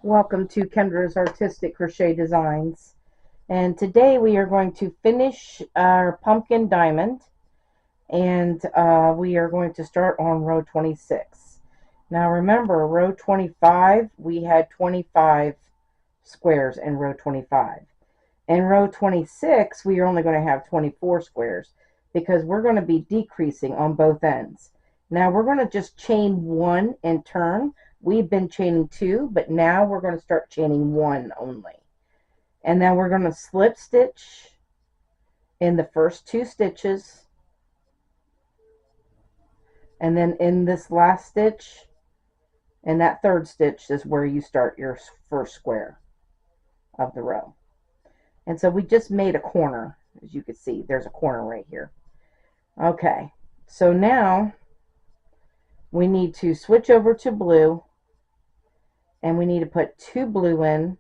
Welcome to Kendra's Artistic Crochet Designs. And today we are going to finish our pumpkin diamond, and we are going to start on row 26. Now remember, row 25, we had 25 squares in row 25. In row 26, we are only going to have 24 squares because we're going to be decreasing on both ends. Now we're going to just chain one and turn. We've been chaining two, but now we're going to start chaining one only. And then we're going to slip stitch in the first two stitches. And then in this last stitch, and that third stitch is where you start your first square of the row. And so we just made a corner. As you can see, there's a corner right here. Okay, so now we need to switch over to blue, and we need to put two blue in,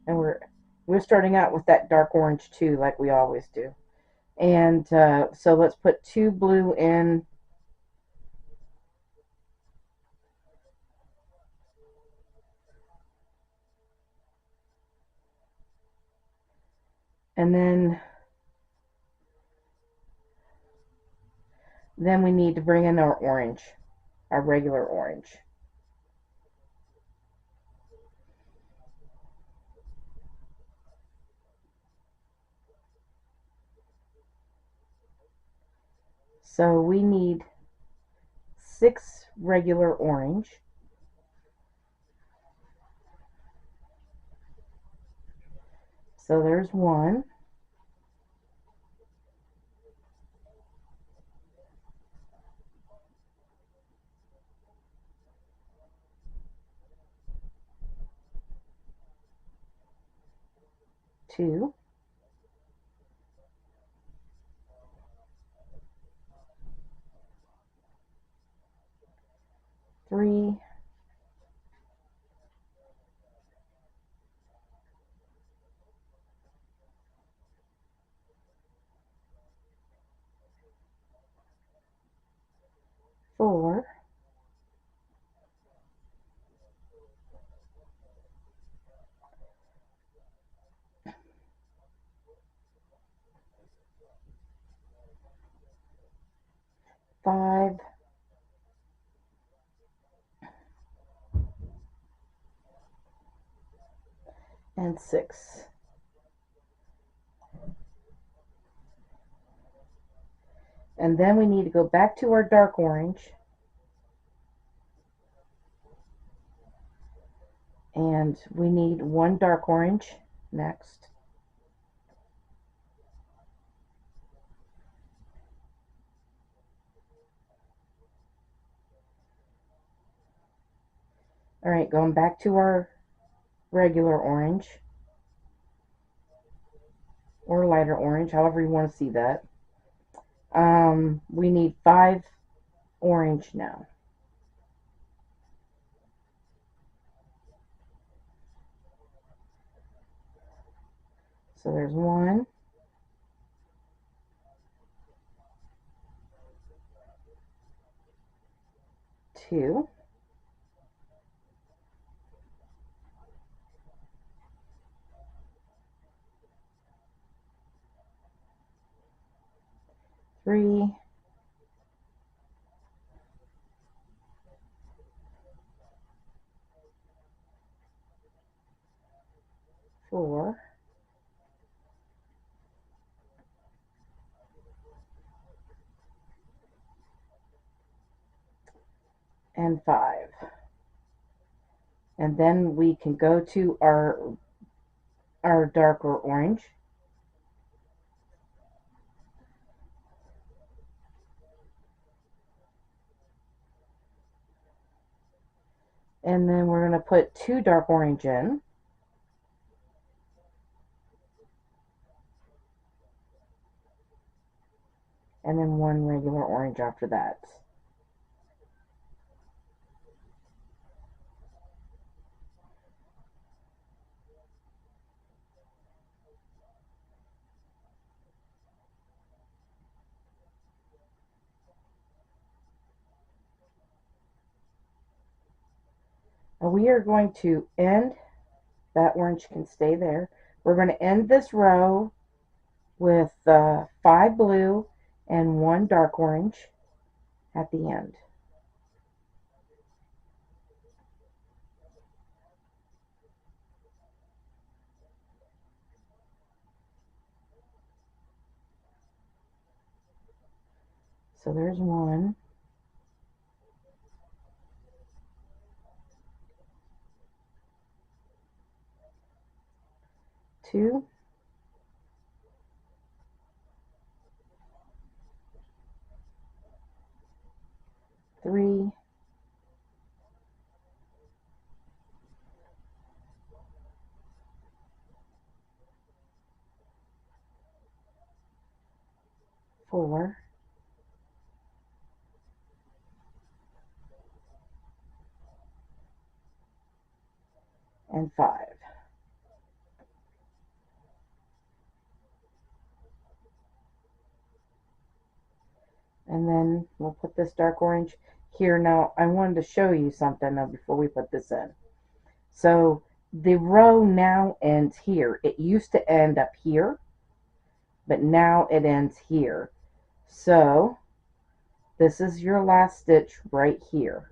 and we're starting out with that dark orange too, like we always do. And so let's put two blue in, and then we need to bring in our orange, our regular orange. So we need 6 regular orange. So there's one. Two. Three. Four. Five. And 6. And then we need to go back to our dark orange, and we need one dark orange next. All right, going back to our regular orange or lighter orange, however you want to see that. We need 5 orange now. So there's 1, 2, 3, 4, and 5. And then we can go to our darker orange. And then we're going to put 2 dark orange in. And then 1 regular orange after that. Now we are going to end, that orange can stay there. We're going to end this row with 5 blue and 1 dark orange at the end. So there's 1, 2, 3, 4, and 5. And then we'll put this dark orange here. Now I wanted to show you something though before we put this in. So the row now ends here. It used to end up here, but now it ends here. So this is your last stitch right here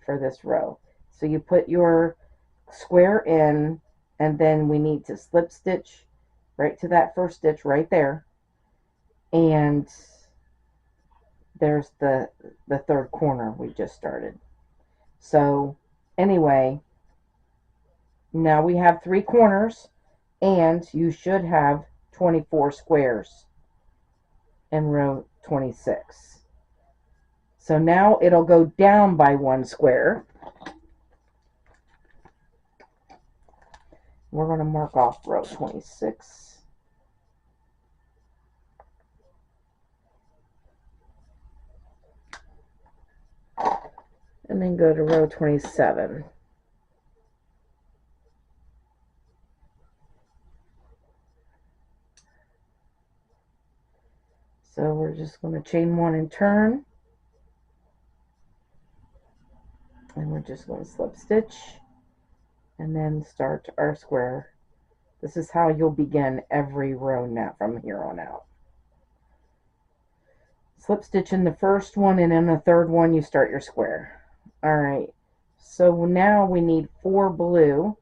for this row. So you put your square in, and then we need to slip stitch right to that first stitch right there, and there's the third corner we just started. So anyway, now we have 3 corners, and you should have 24 squares in row 26. So now it'll go down by 1 square. We're going to mark off row 26. And then go to row 27. So we're just going to chain 1 and turn. And we're just going to slip stitch and then start our square. This is how you'll begin every row now from here on out. Slip stitch in the first one, and in the third one you start your square. Alright, so now we need 4 blue.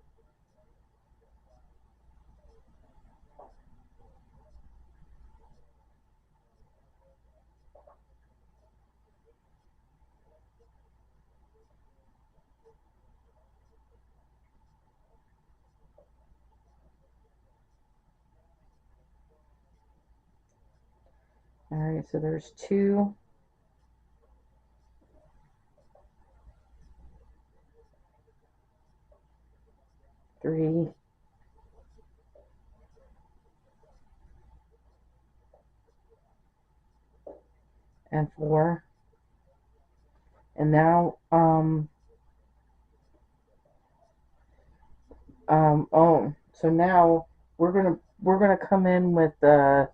Alright, so there's 2. Three, and 4. And now oh, so now we're gonna come in with the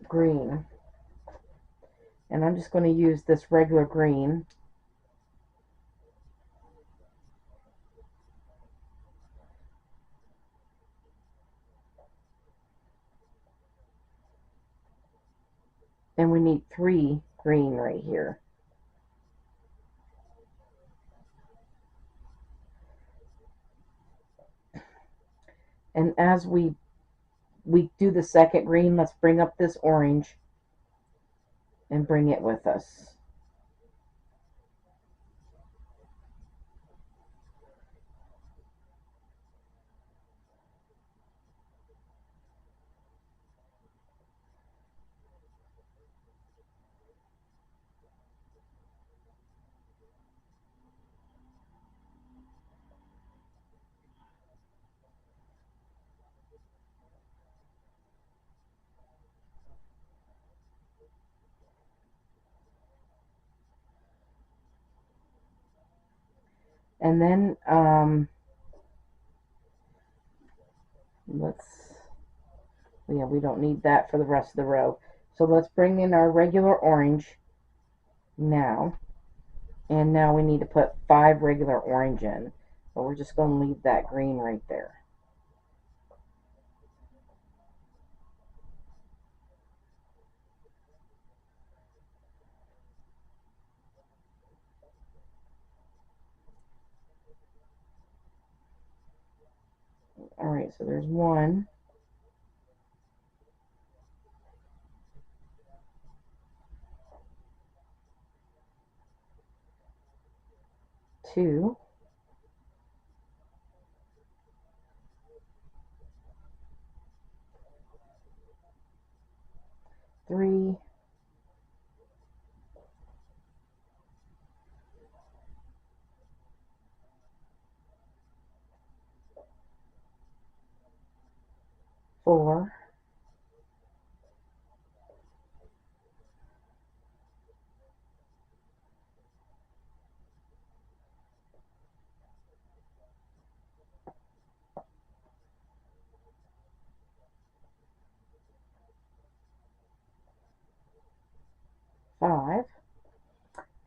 green, and I'm just going to use this regular green. And we need 3 green right here. And as we do the second green, let's bring up this orange and bring it with us. And then we don't need that for the rest of the row. So let's bring in our regular orange now. And now we need to put 5 regular orange in. But we're just going to leave that green right there. Alright, so there's 1, 2, 3, 4, 5.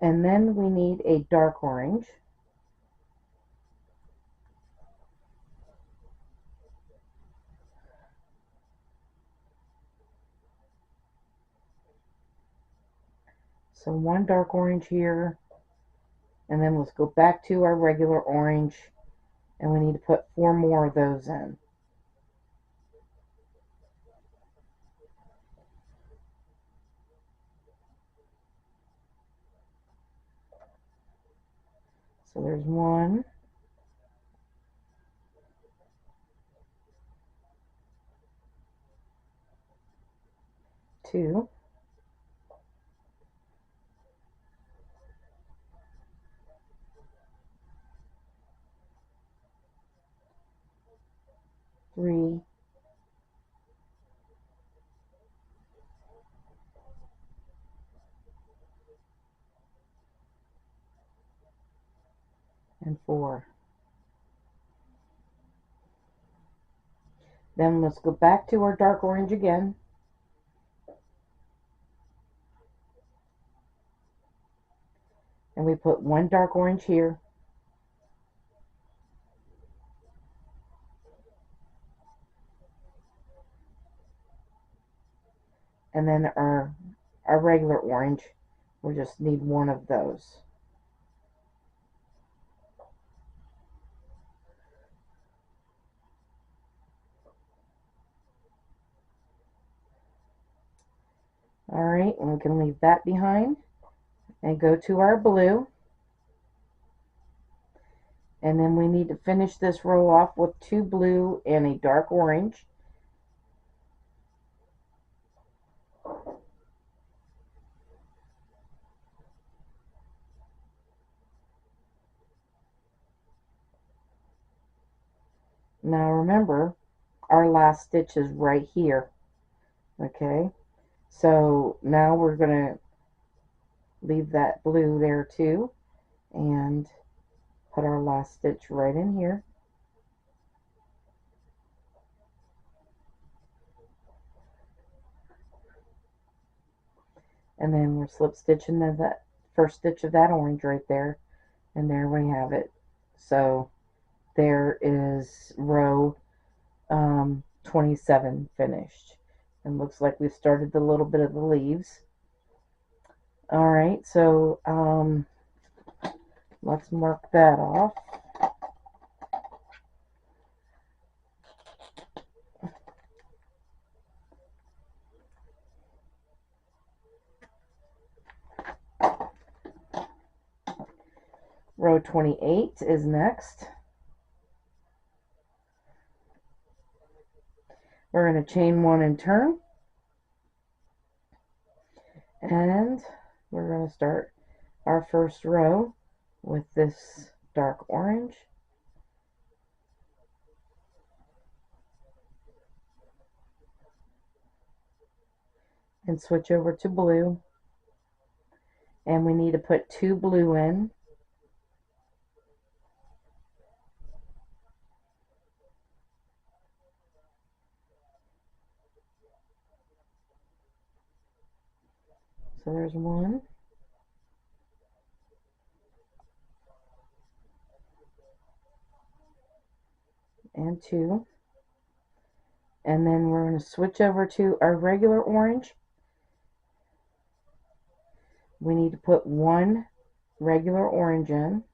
And then we need a dark orange. So 1 dark orange here. And then let's go back to our regular orange. And we need to put 4 more of those in. So there's 1, 2, 3, and 4. Then let's go back to our dark orange again. And we put 1 dark orange here. And then our regular orange, we just need 1 of those. Alright, and we can leave that behind and go to our blue. And then we need to finish this row off with 2 blue and a dark orange. Now remember, our last stitch is right here. Okay, so now we're going to leave that blue there too and put our last stitch right in here. And then we're slip stitching that first stitch of that orange right there, and there we have it. So there is row 27 finished, and looks like we started the little bit of the leaves. All right, so let's mark that off. Row 28 is next. We're going to chain 1 and turn, and we're going to start our first row with this dark orange. And switch over to blue, and we need to put 2 blue in. So there's 1, and 2. And then we're going to switch over to our regular orange. We need to put 1 regular orange in.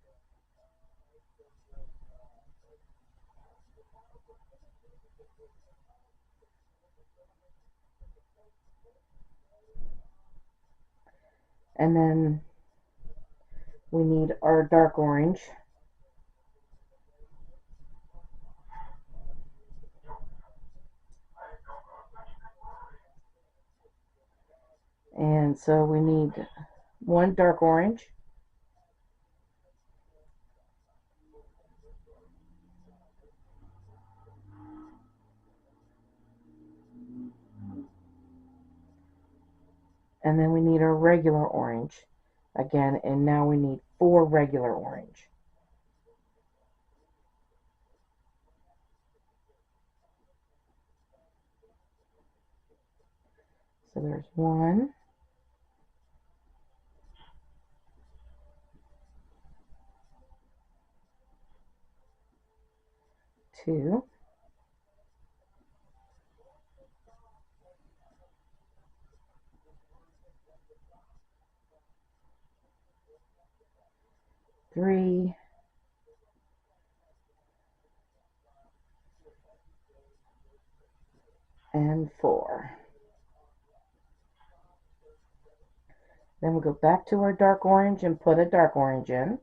And then we need our dark orange. And so we need 1 dark orange. And then we need our regular orange again, and now we need 4 regular orange. So there's 1, 2, 3, and 4. Then we'll go back to our dark orange and put a dark orange in.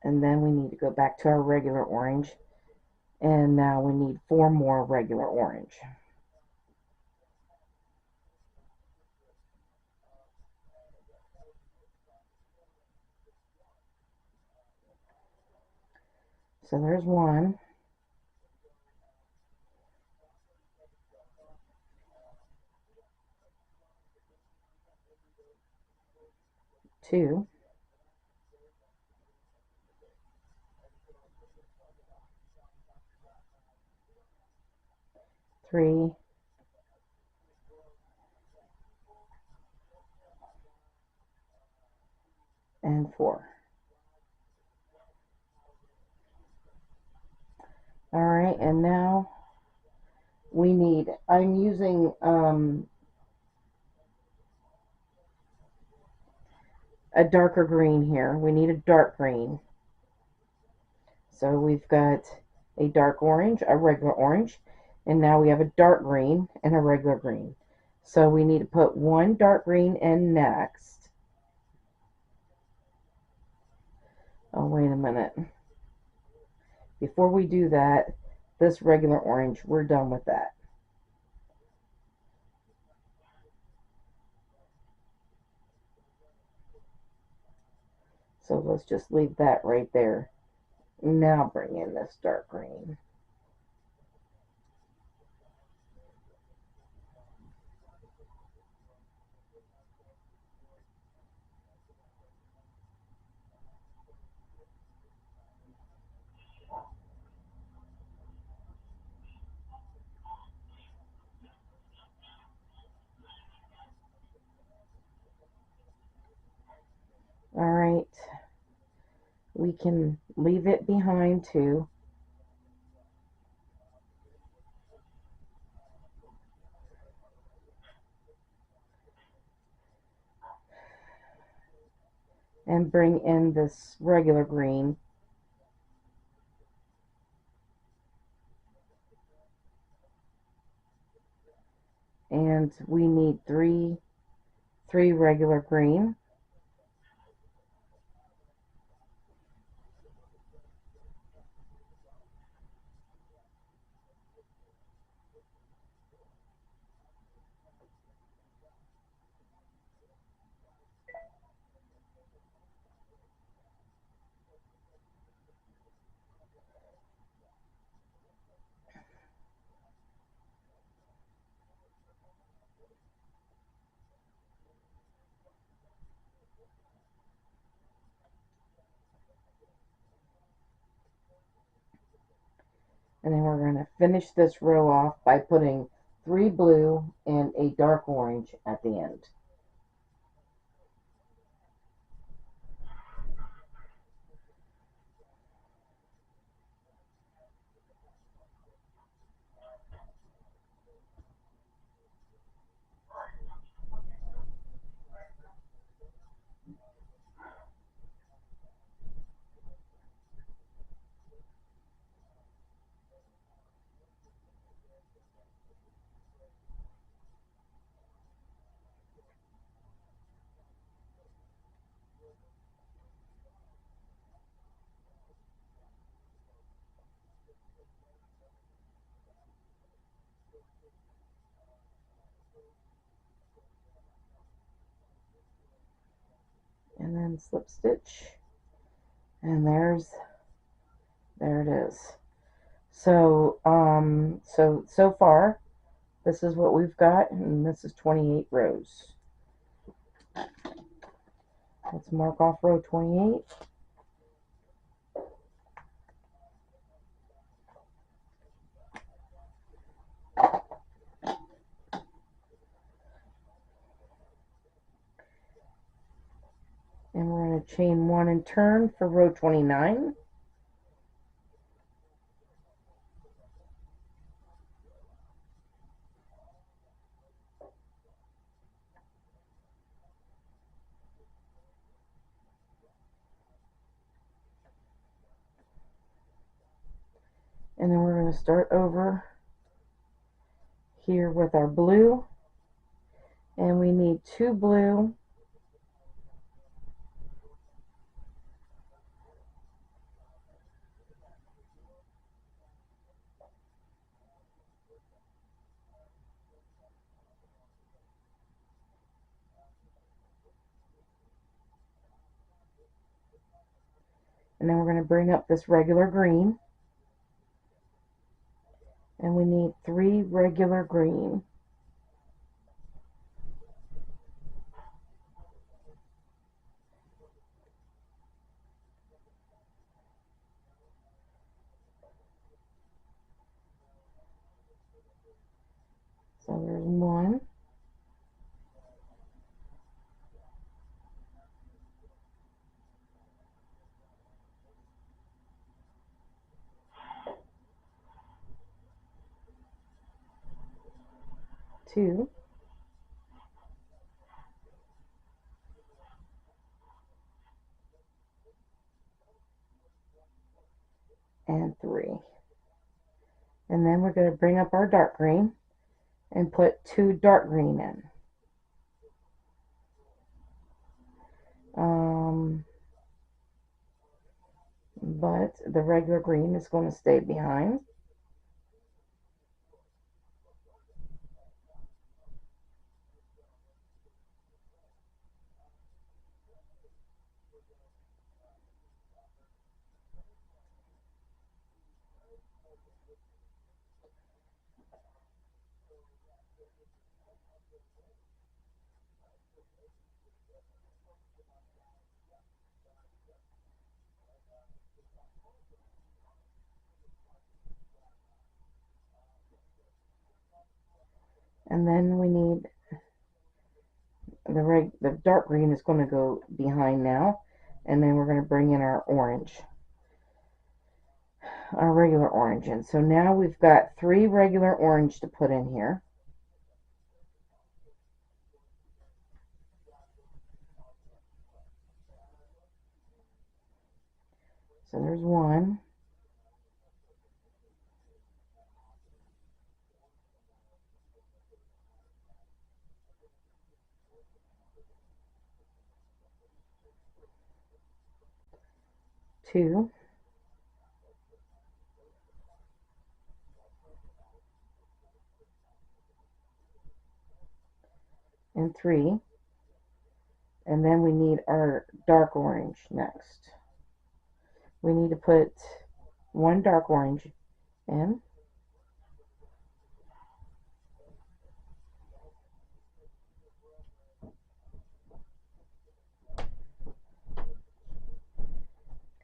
And then we need to go back to our regular orange. And now we need 4 more regular orange. So there's 1, 2, 3, and 4. Alright, and now we need, I'm using a darker green here. We need a dark green. So we've got a dark orange, a regular orange, and now we have a dark green and a regular green. So we need to put 1 dark green in next. Oh, wait a minute. Before we do that, this regular orange, we're done with that. So let's just leave that right there. Now bring in this dark green. Alright, we can leave it behind too. And bring in this regular green. And we need three regular green. And then we're going to finish this row off by putting 3 blue and a dark orange at the end. And then slip stitch, and there it is. So so far this is what we've got, and this is 28 rows. Let's mark off row 28. And we're going to chain 1 and turn for row 29. And then we're going to start over here with our blue, and we need 2 blue, and then we're going to bring up this regular green, and we need 3 regular green. So there's 1, 2, and 3. And then we're going to bring up our dark green and put 2 dark green in. But the regular green is going to stay behind. And then we need the dark green is going to go behind now, and then we're going to bring in our orange, our regular orange in. So now we've got 3 regular orange to put in here. So there's 1, 2, and 3. And then we need our dark orange next. We need to put 1 dark orange in.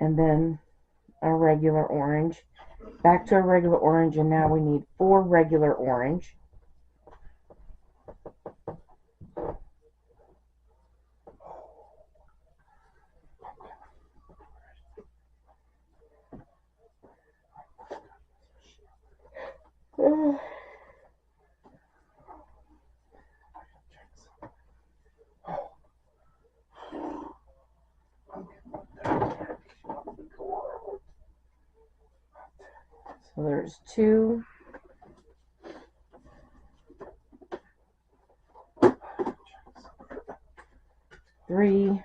And then a regular orange, Back to a regular orange, and now we need 4 regular orange. So there's 2, 3,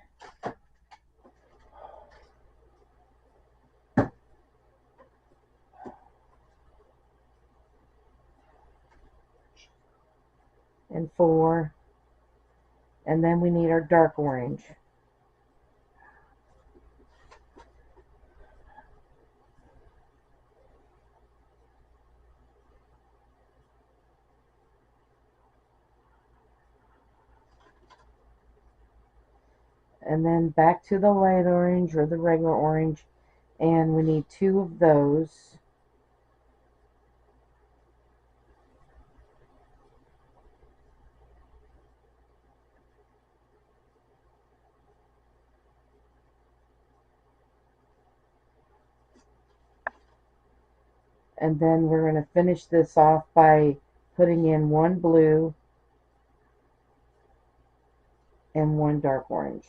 and 4, and then we need our dark orange. And then back to the light orange or the regular orange, and we need 2 of those. And then we're going to finish this off by putting in 1 blue and 1 dark orange.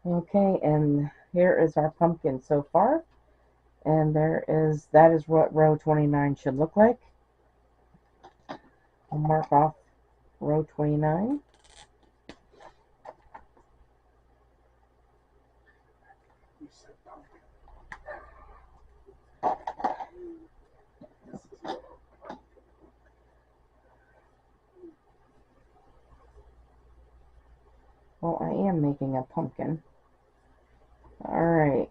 Okay, and here is our pumpkin so far. And that is what row 29 should look like. I'll mark off row 29. Well, I am making a pumpkin. Alright.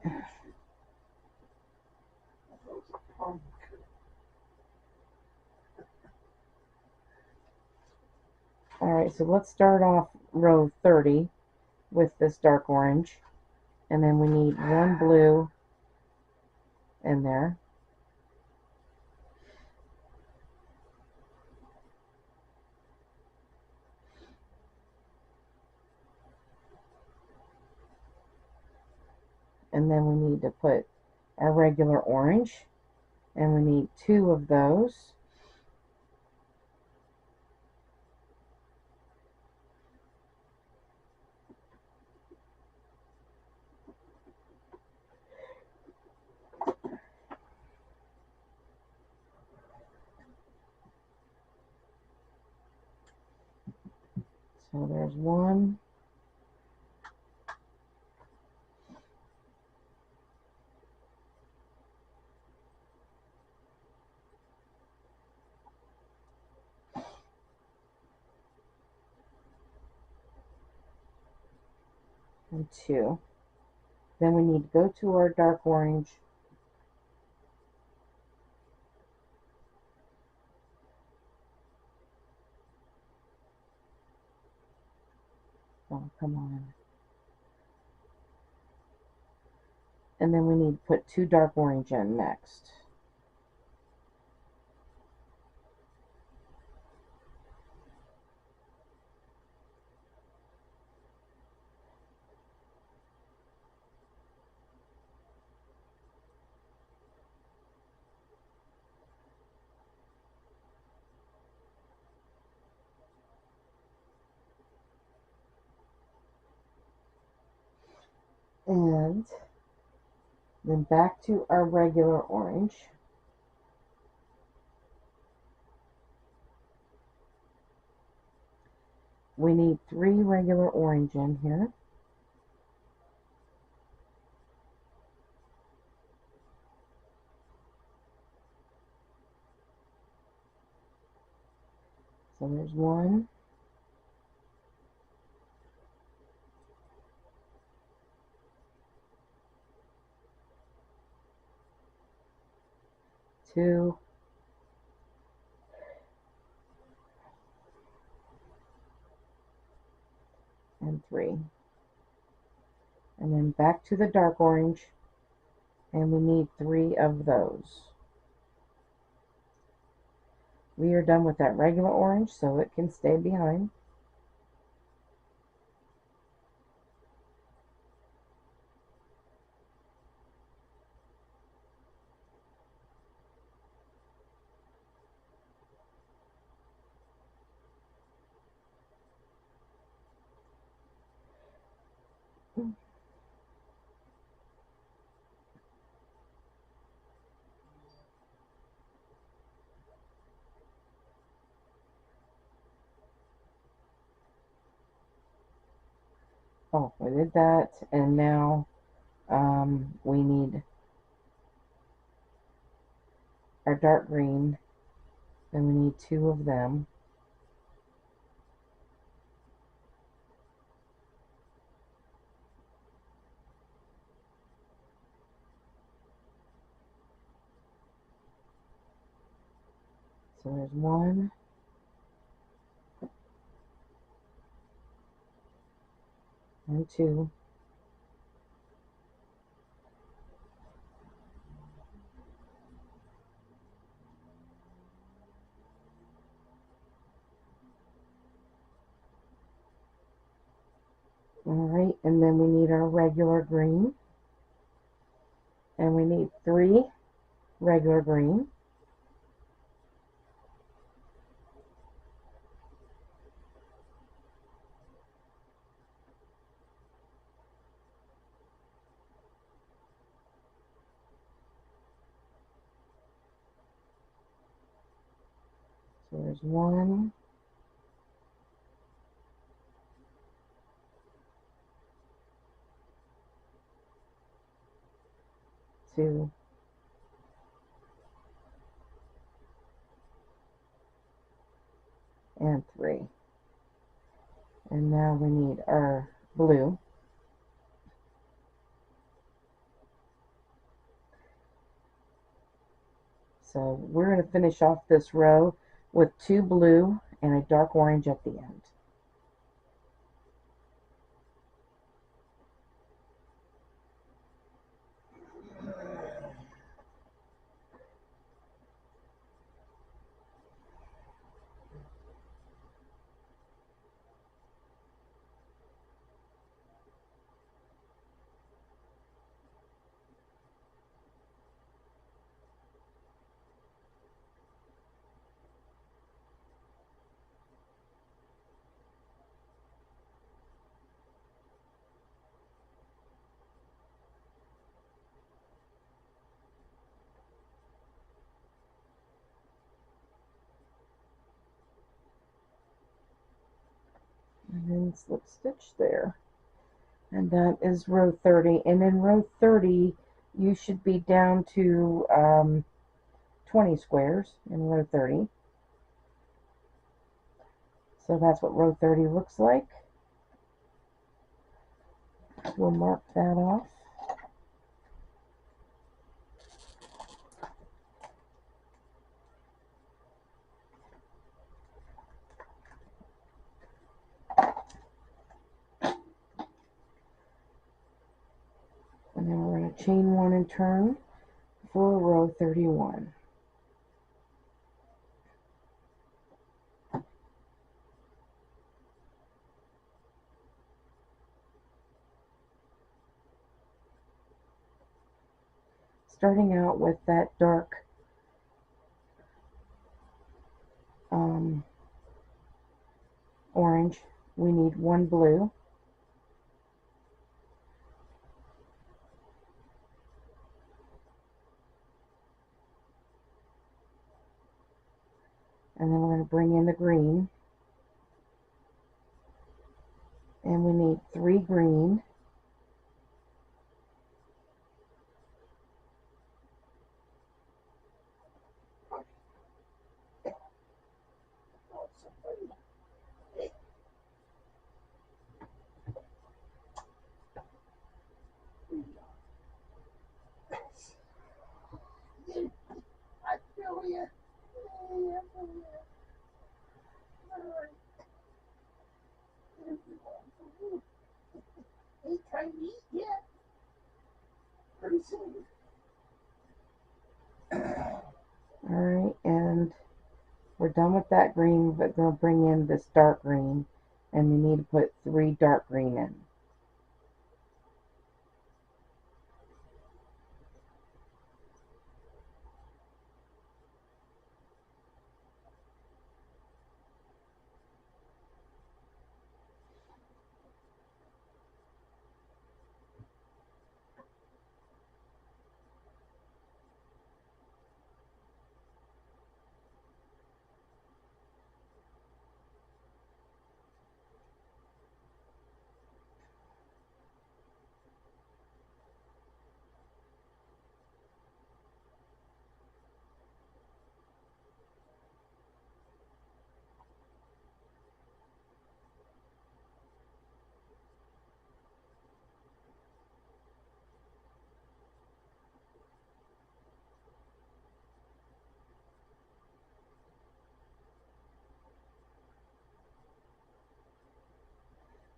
Alright, so let's start off row 30 with this dark orange. And then we need 1 blue in there. And then we need to put our regular orange. And we need 2 of those. So there's 1. And 2. Then we need to go to our dark orange. Oh, come on. And then we need to put 2 dark orange in next. And then back to our regular orange. We need 3 regular orange in here. So there's 1, 2, and 3. And then back to the dark orange, and we need 3 of those. We are done with that regular orange, so it can stay behind. Oh, we did that, and now we need our dark green, and we need 2 of them. So there's 1, and 2. Alright, and then we need our regular green, and we need 3 regular green. So there's 1, two, and 3. And now we need our blue. So we're going to finish off this row with 2 blue and a dark orange at the end. And then slip stitch there. And that is row 30. And in row 30, you should be down to 20 squares in row 30. So that's what row 30 looks like. We'll mark that off. And then we're going to chain 1 and turn for row 31. Starting out with that dark orange, we need 1 blue, and then we're going to bring in the green, and we need 3 green, Alright, and we're done with that green, but we're going to bring in this dark green, and you need to put 3 dark green in.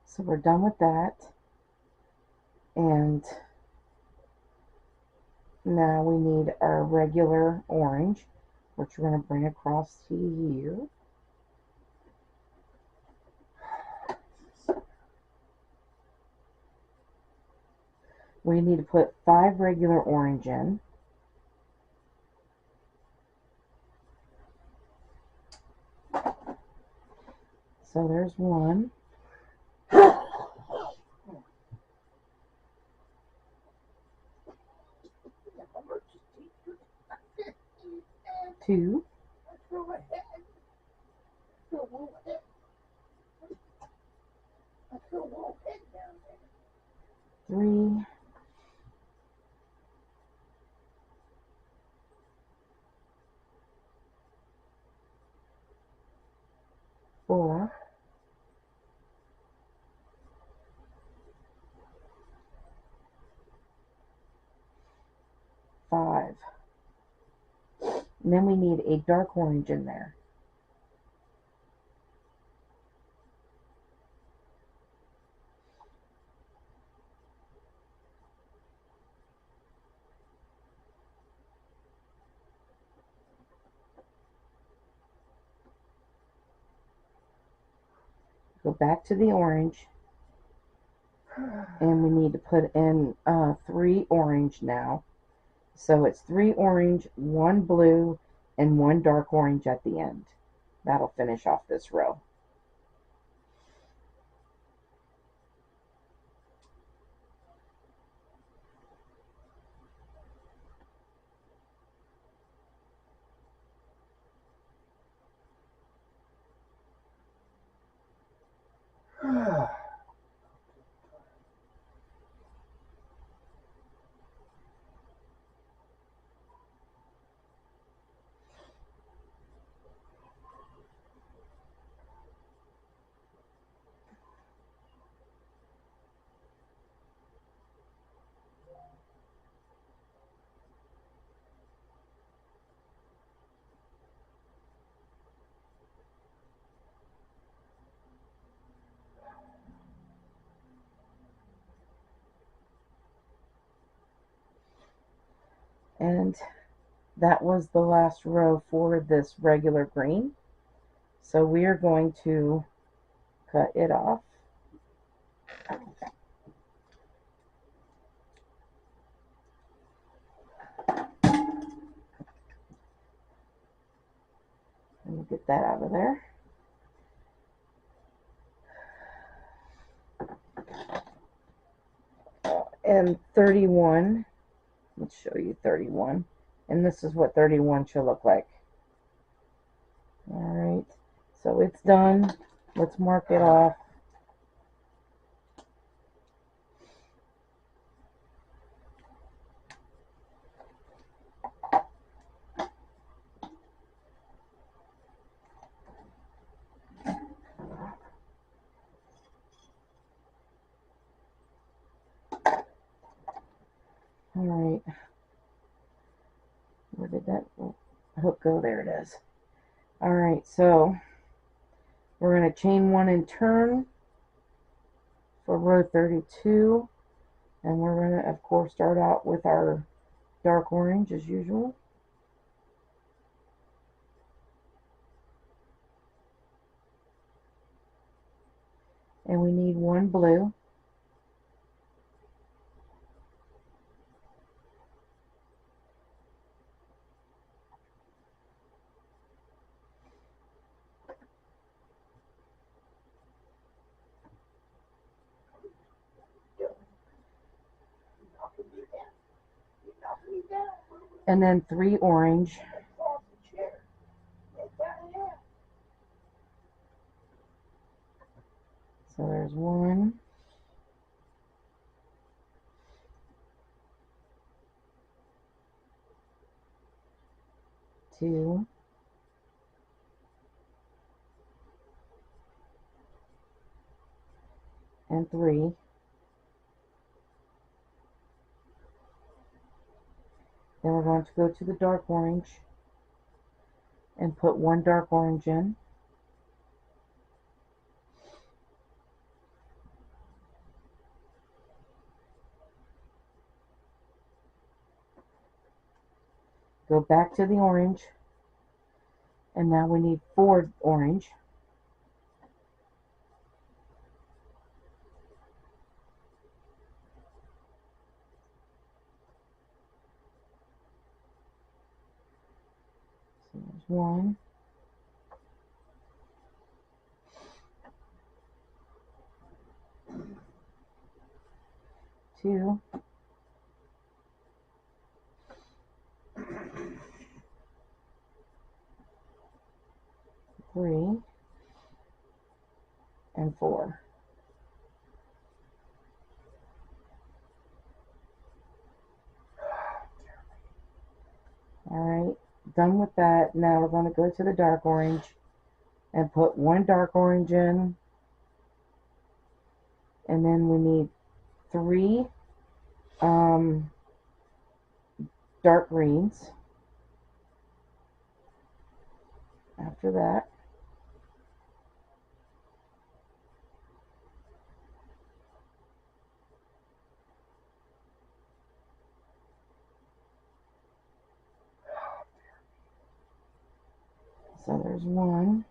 So we're done with that, and now we need our regular orange, which we're going to bring across to here. We need to put 5 regular orange in. So there's 1. 2. 3. 4. 5. And then we need a dark orange in there. Go back to the orange, and we need to put in 3 orange now. So it's 3 orange, 1 blue, and 1 dark orange at the end. That'll finish off this row. And that was the last row for this regular green. So we are going to cut it off. Let me get that out of there. And 31, let's show you 31. And this is what 31 should look like. Alright, so it's done. Let's mark it off. Alright, where did that hook go? There it is. Alright, so we're going to chain 1 and turn for row 32, And we're going to, of course, start out with our dark orange as usual. And we need one blue. And then 3 orange. So there's 1, 2, and 3. Then we're going to go to the dark orange and put 1 dark orange in. Go back to the orange, and now we need 4 orange. So there's 1, 2, 3, and 4. Alright, done with that. Now we're going to go to the dark orange and put 1 dark orange in. And then we need 3 dark greens after that. So there's 1,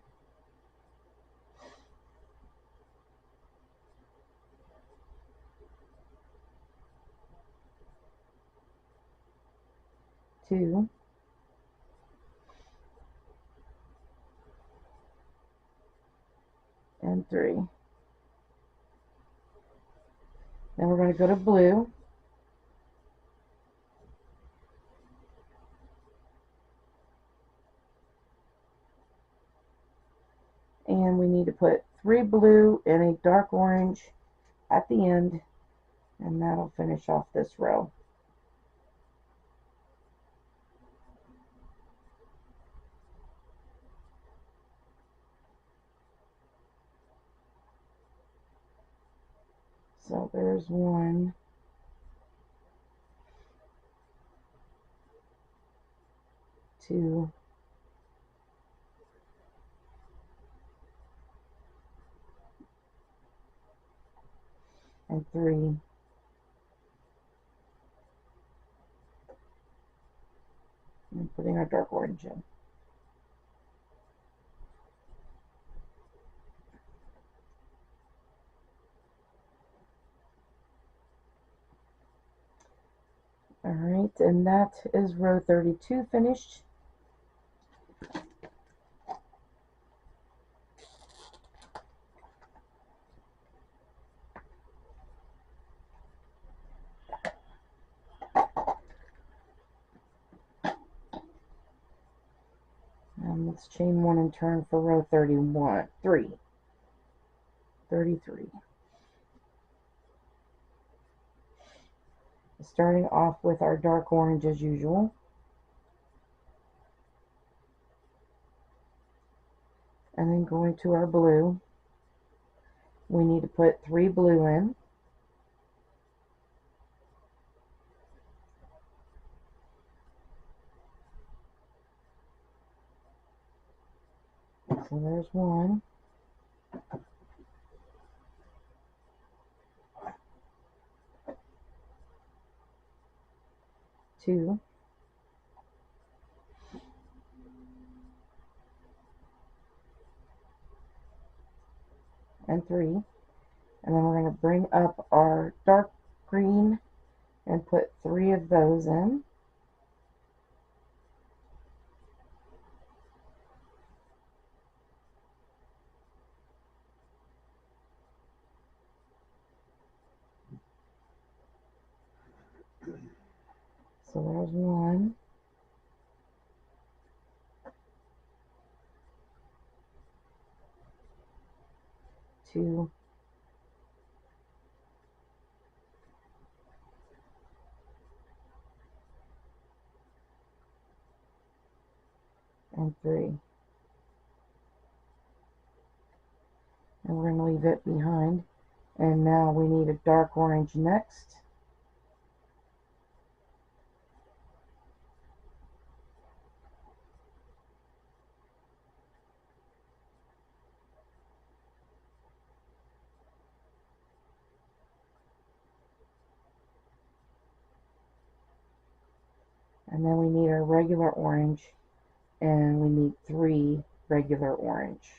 2, and 3. Then we're going to go to blue. And we need to put 3 blue and a dark orange at the end, and that'll finish off this row. So there's 1, 2, and 3. And putting our dark orange in. Alright, and that is row 32 finished. And let's chain 1 and turn for row 33. Starting off with our dark orange as usual. And then going to our blue. We need to put 3 blue in. So there's 1, 2, and 3. And then we're going to bring up our dark green and put 3 of those in. So there's 1, 2, and 3. And we're going to leave it behind. And now we need a dark orange next. And then we need our regular orange, and we need 3 regular orange.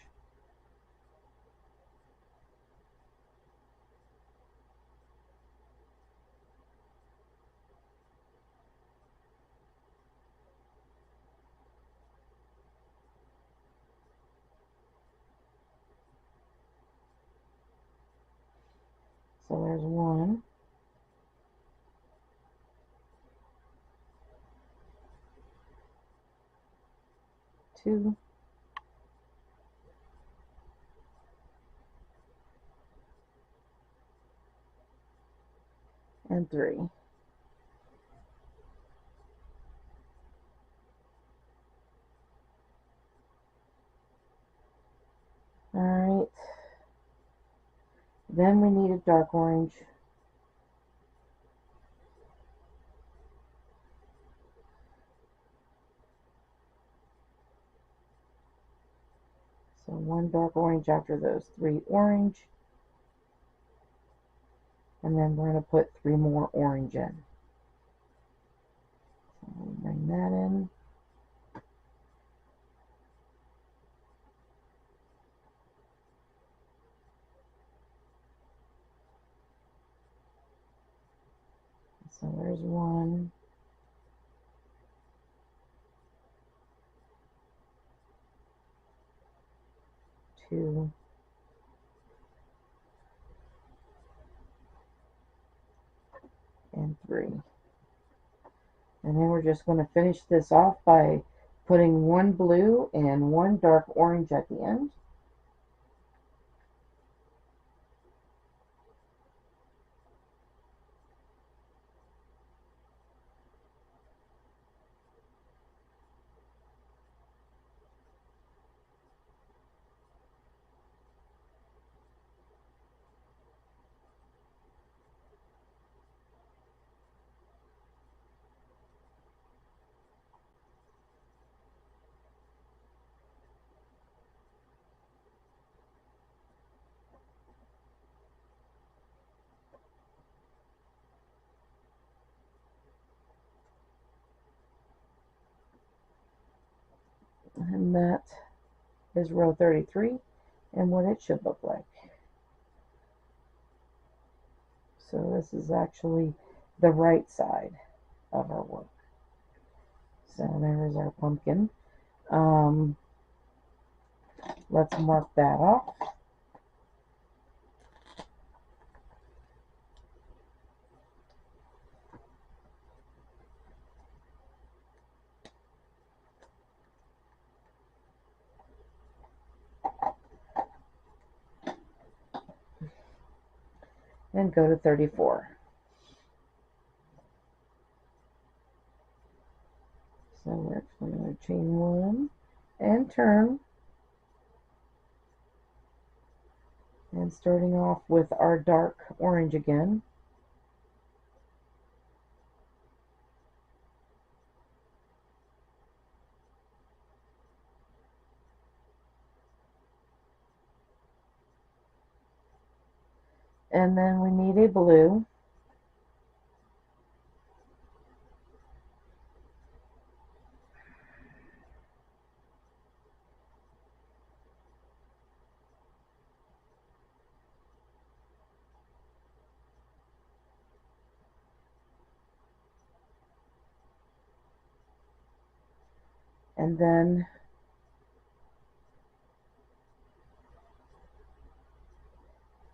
So there's 1, 2, and 3. Alright, then we need a dark orange. So 1 dark orange after those 3 orange. And then we're going to put 3 more orange in. So we'll bring that in. So there's 1, 2, and 3. And then we're just going to finish this off by putting 1 blue and 1 dark orange at the end. And that is row 33 and what it should look like. So this is actually the right side of our work. So there is our pumpkin. Let's mark that off. And go to 34. So we're actually going to chain 1 and turn. And starting off with our dark orange again. And then we need a blue. And then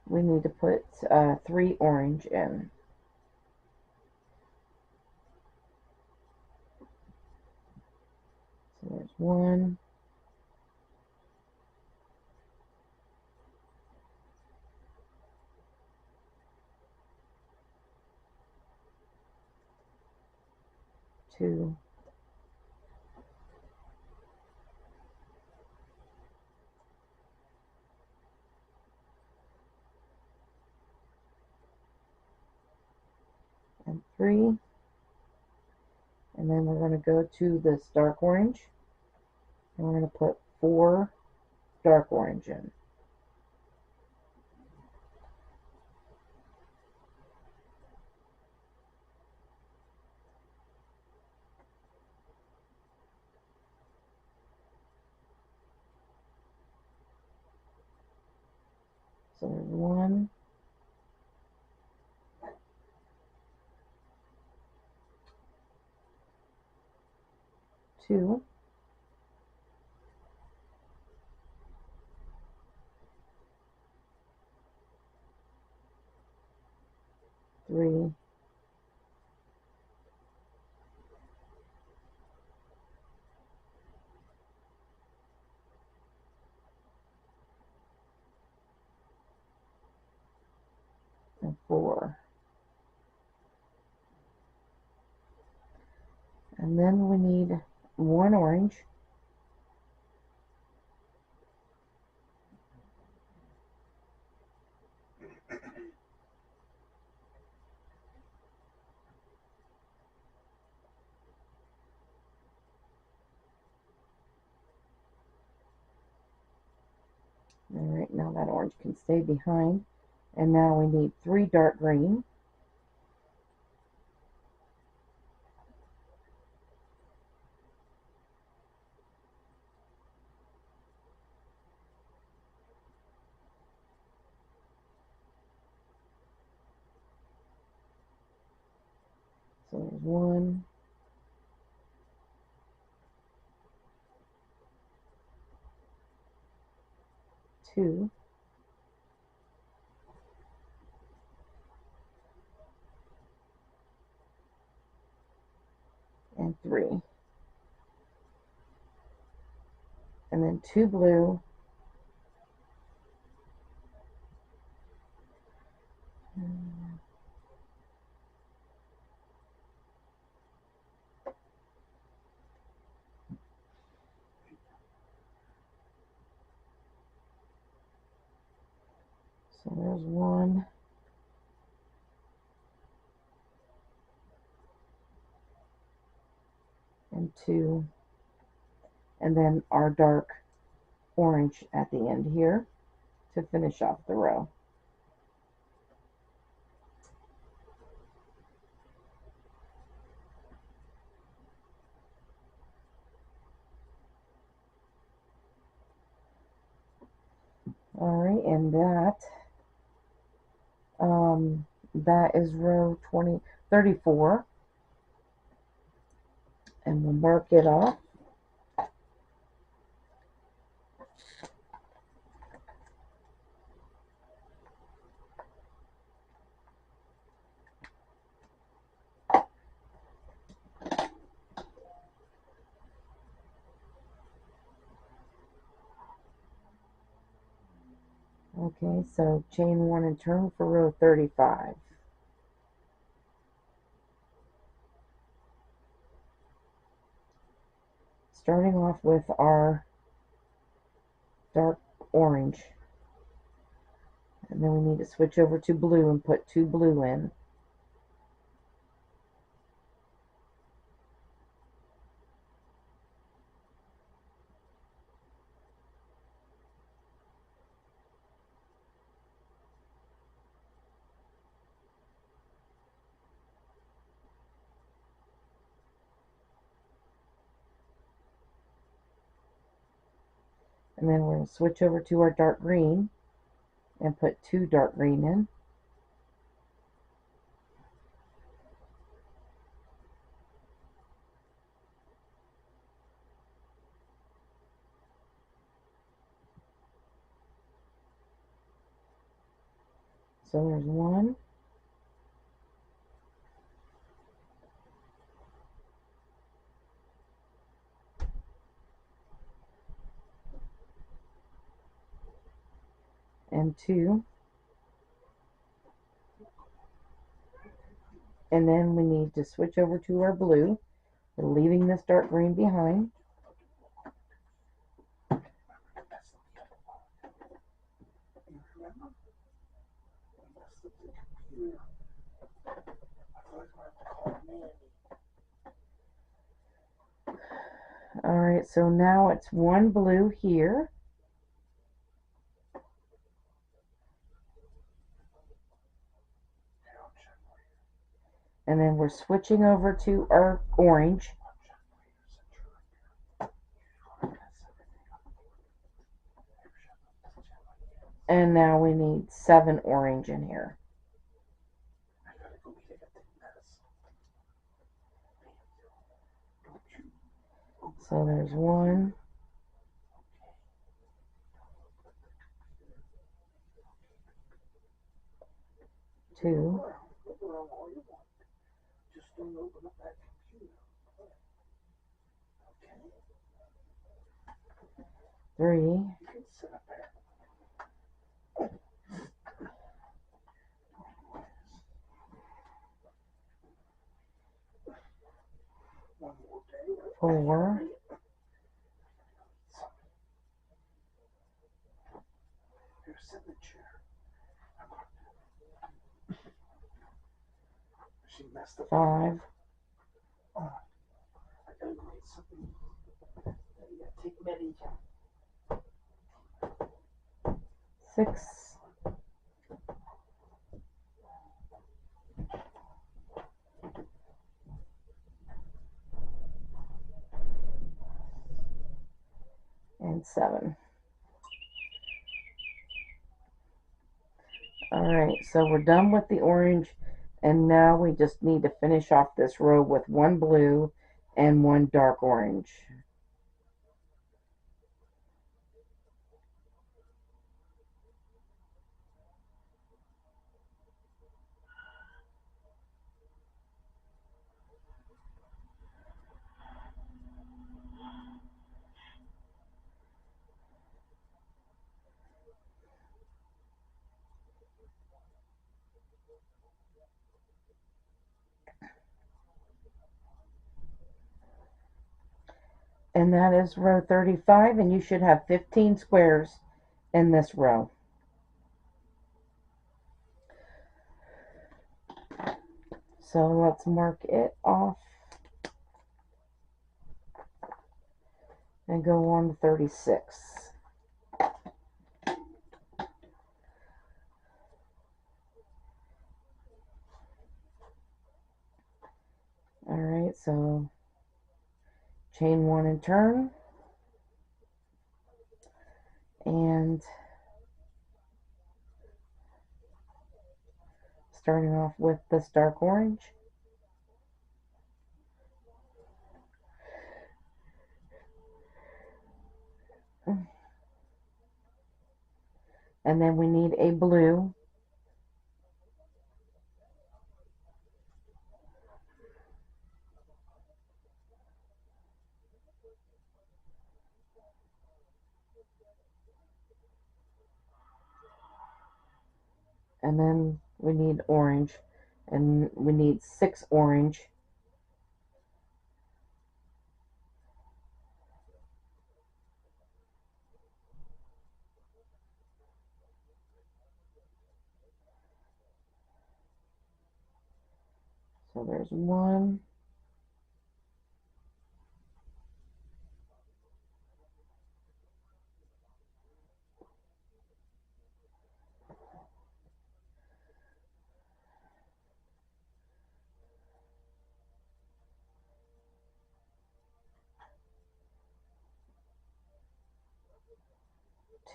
we need to put 3 orange in. So there's 1, 2, 3. And then we're going to go to this dark orange, and we're going to put 4 dark orange in. So there's 1, 2, 3, and 4. And then we need 1 orange, all right, now that orange can stay behind. And now we need 3 dark green, so there's 1, 2, and 3. And then 2 blue, so there's 1, and 2, and then our dark orange at the end here to finish off the row. All right, and that is row 34, and we'll mark it off. Okay, so chain 1 and turn for row 35. Starting off with our dark orange, and then we need to switch over to blue and put 2 blue in. And then we're going to switch over to our dark green and put 2 dark green in. So there's one, and two, and then we need to switch over to our blue. We're leaving this dark green behind. Alright, so now it's one blue here. And then we're switching over to our orange. And now we need 7 orange in here. So there's 1, 2, 3, 4, 5, 6, and 7. Alright, so we're done with the orange, and now we just need to finish off this row with 1 blue and 1 dark orange. And that is row 35, and you should have 15 squares in this row. So let's mark it off and go on to 36. Alright, so chain 1 and turn, and starting off with this dark orange, and then we need a blue, and then we need orange, and we need 6 orange, so there's 1,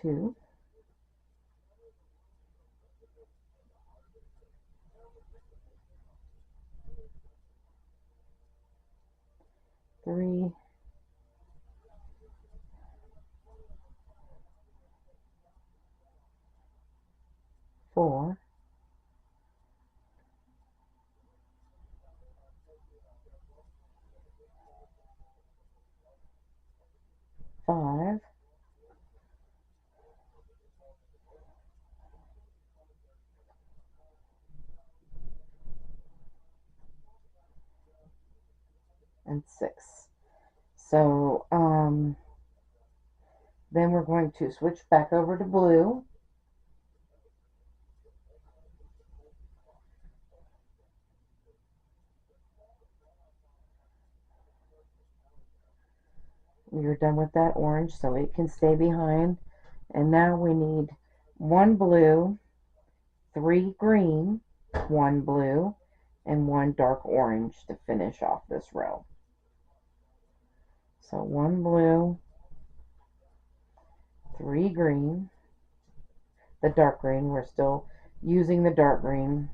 2, 3, 4, and 6. So then we're going to switch back over to blue. We are done with that orange, so it can stay behind. And now we need 1 blue, 3 green, 1 blue, and 1 dark orange to finish off this row. So 1 blue, 3 green, the dark green, we're still using the dark green,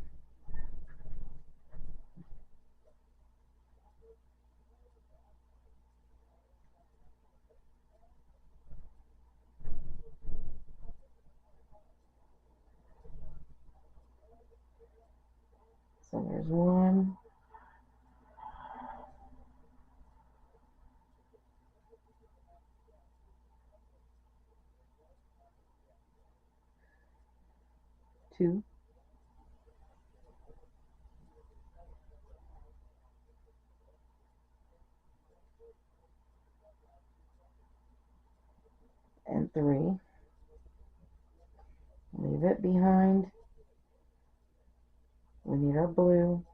so there's 1, 2, and 3. Leave it behind. We need our blue,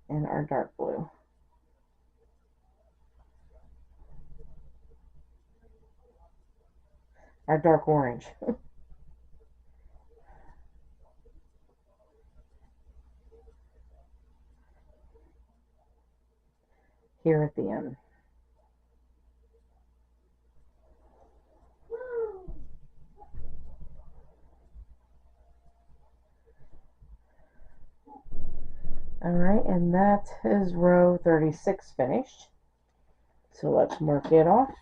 and our dark blue. Our dark orange. Here at the end. Alright, and that is row 36 finished. So let's mark it off.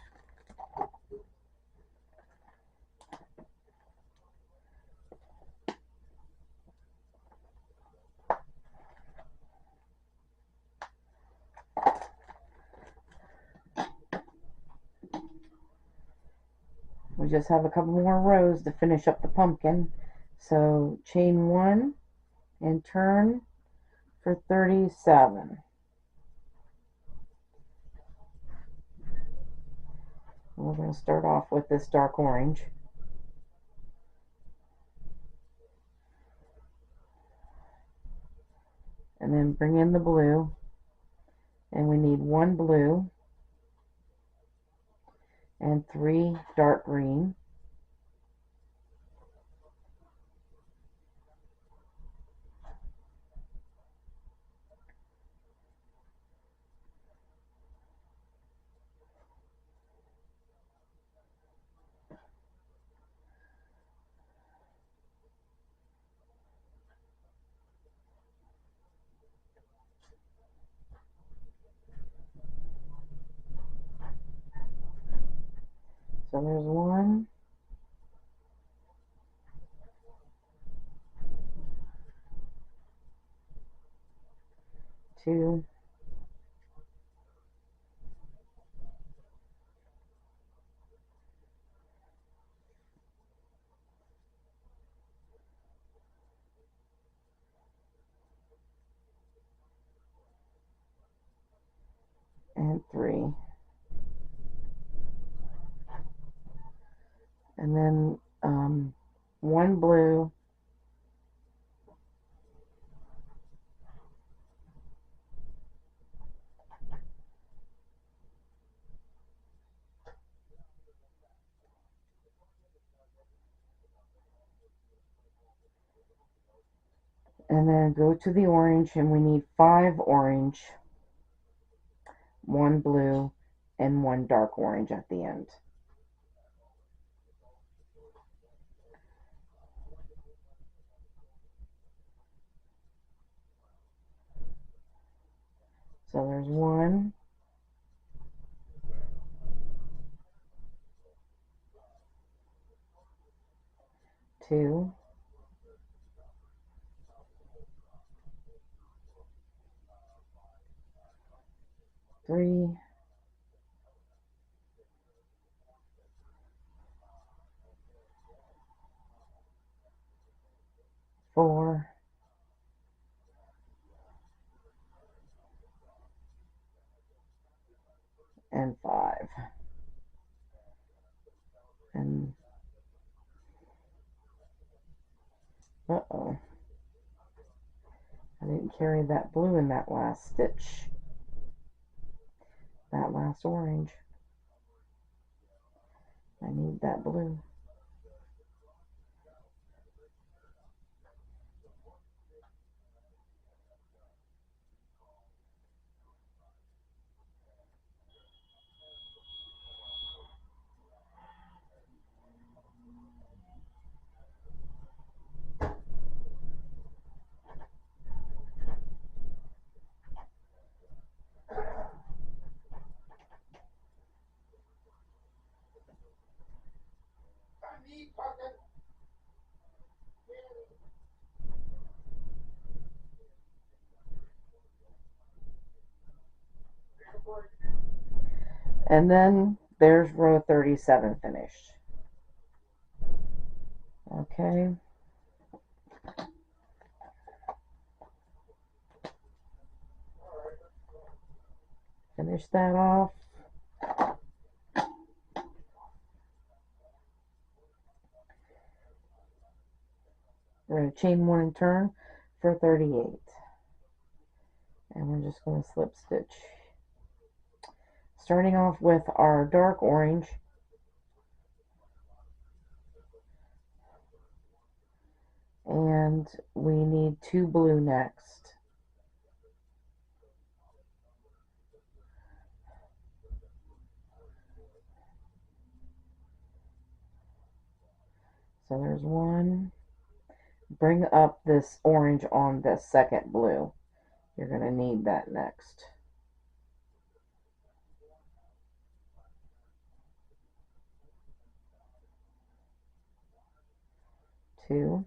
We just have a couple more rows to finish up the pumpkin. So chain 1 and turn for 37. We're going to start off with this dark orange. And then bring in the blue. And we need 1 blue and 3 dark green. So there's 1, 2, 3. And then 1 blue, and then go to the orange, and we need 5 orange, 1 blue, and 1 dark orange at the end. So there's 1, 2, 3, 4, and 5. And uh-oh, I didn't carry that blue in that last stitch, that last orange. I need that blue. And then there's row 37 finished. Okay. Finish that off. We're going to chain 1 and turn for 38. And we're just going to slip stitch. Starting off with our dark orange. And we need 2 blue next. So there's 1. Bring up this orange on the second blue. You're going to need that next. 2.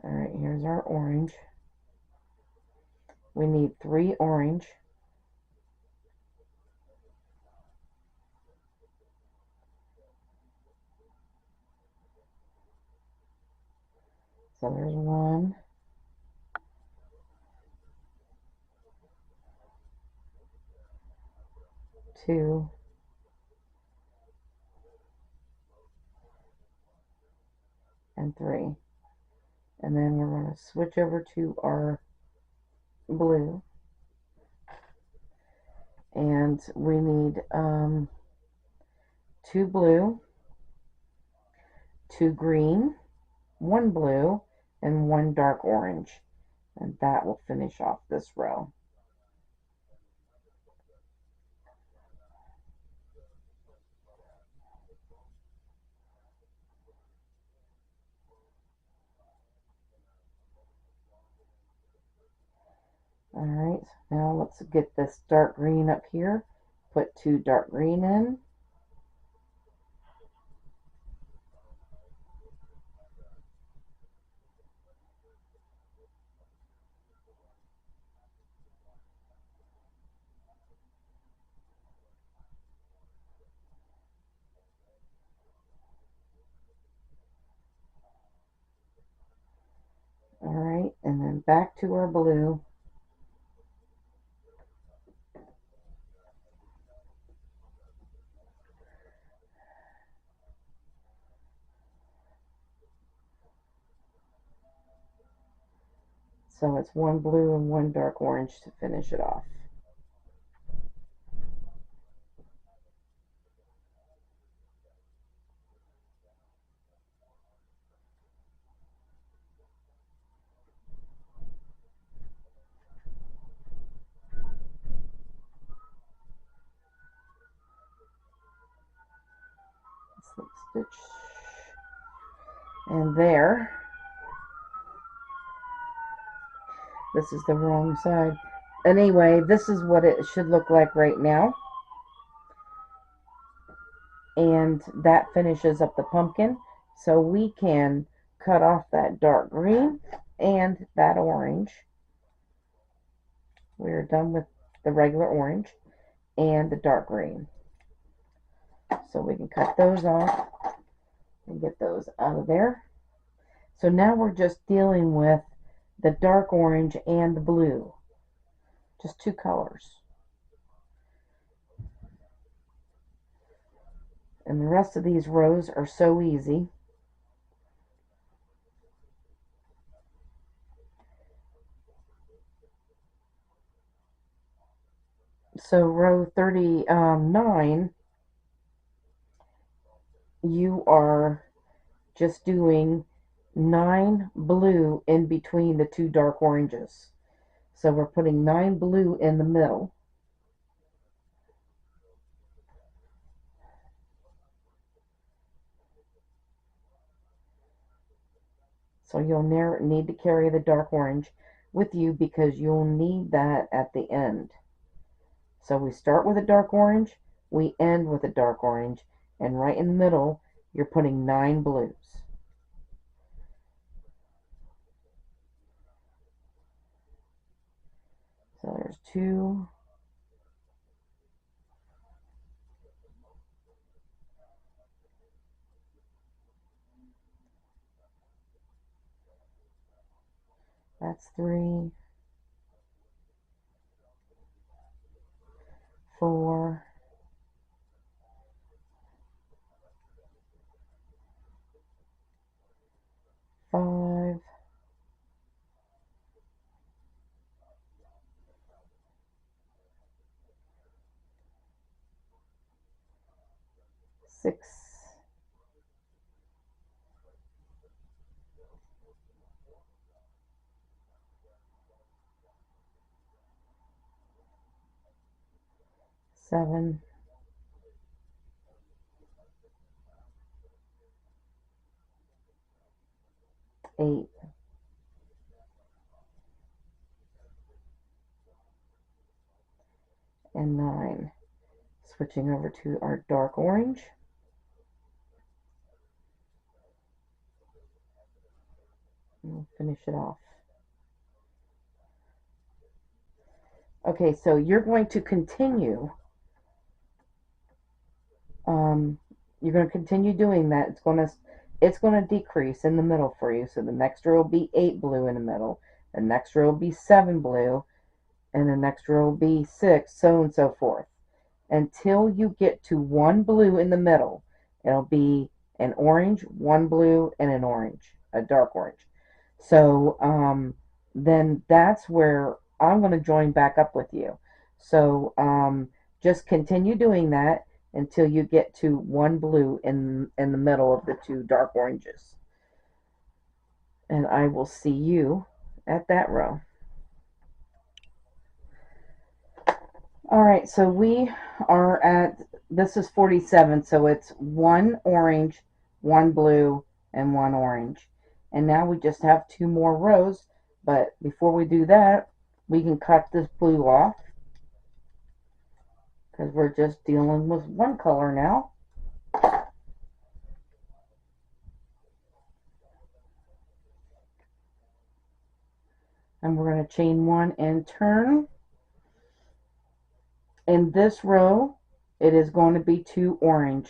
Alright, here's our orange. We need 3 orange. So there's 1. 2. And 3. And then we're going to switch over to our blue. And we need 2 blue, 2 green, 1 blue, and 1 dark orange. And that will finish off this row. Alright, now let's get this dark green up here. Put 2 dark green in. Alright, and then back to our blue. So it's 1 blue and 1 dark orange to finish it off. Slip stitch. And there. This is the wrong side. Anyway, this is what it should look like right now. And that finishes up the pumpkin. So we can cut off that dark green and that orange. We're done with the regular orange and the dark green. So we can cut those off. and get those out of there. So now we're just dealing with the dark orange and the blue, just two colors. And the rest of these rows are so easy. So row 39, you are just doing 9 blue in between the two dark oranges. So we're putting 9 blue in the middle. So you'll need to carry the dark orange with you because you'll need that at the end. So we start with a dark orange, we end with a dark orange, and right in the middle, you're putting 9 blues. So there's 2, 3, 4, 5, 6, 7, 8, and 9. Switching over to our dark orange. We'll finish it off. Okay, so you're going to continue. You're going to continue doing that. It's going to decrease in the middle for you. So the next row will be 8 blue in the middle. The next row will be 7 blue, and the next row will be 6, so on and so forth, until you get to 1 blue in the middle. It'll be an orange, 1 blue, and an orange, a dark orange. So then that's where I'm going to join back up with you. So just continue doing that until you get to 1 blue in the middle of the 2 dark oranges. And I will see you at that row. Alright, so we are at, this is 47, so it's 1 orange, 1 blue, and 1 orange. And now we just have 2 more rows, but before we do that, we can cut this blue off, because we're just dealing with one color now. And we're going to chain 1 and turn. In this row, it is going to be 2 orange.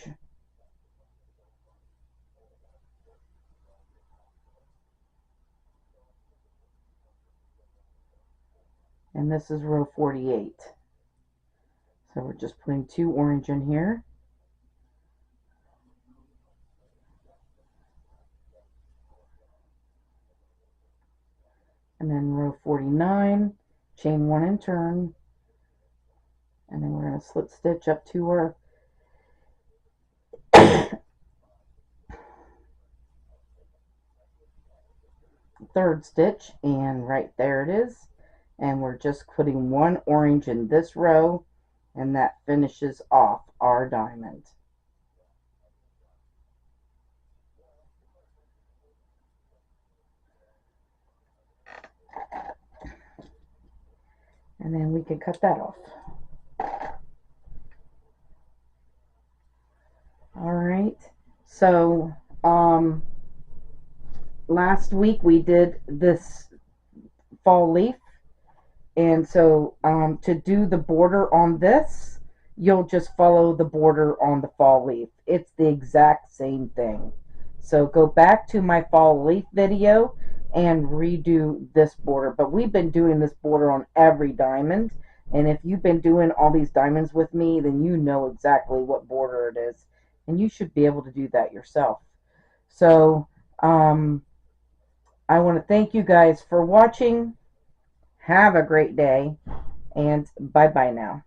And this is row 48. So we're just putting 2 orange in here. And then row 49, chain 1 and turn. And then we're going to slip stitch up to our third stitch, and right there it is. And we're just putting 1 orange in this row, and that finishes off our diamond. And then we can cut that off. Alright, so last week we did this fall leaf, and so to do the border on this, you'll just follow the border on the fall leaf. It's the exact same thing. So go back to my fall leaf video and redo this border. But we've been doing this border on every diamond. And if you've been doing all these diamonds with me, then you know exactly what border it is. And you should be able to do that yourself. So I want to thank you guys for watching. Have a great day. And bye-bye now.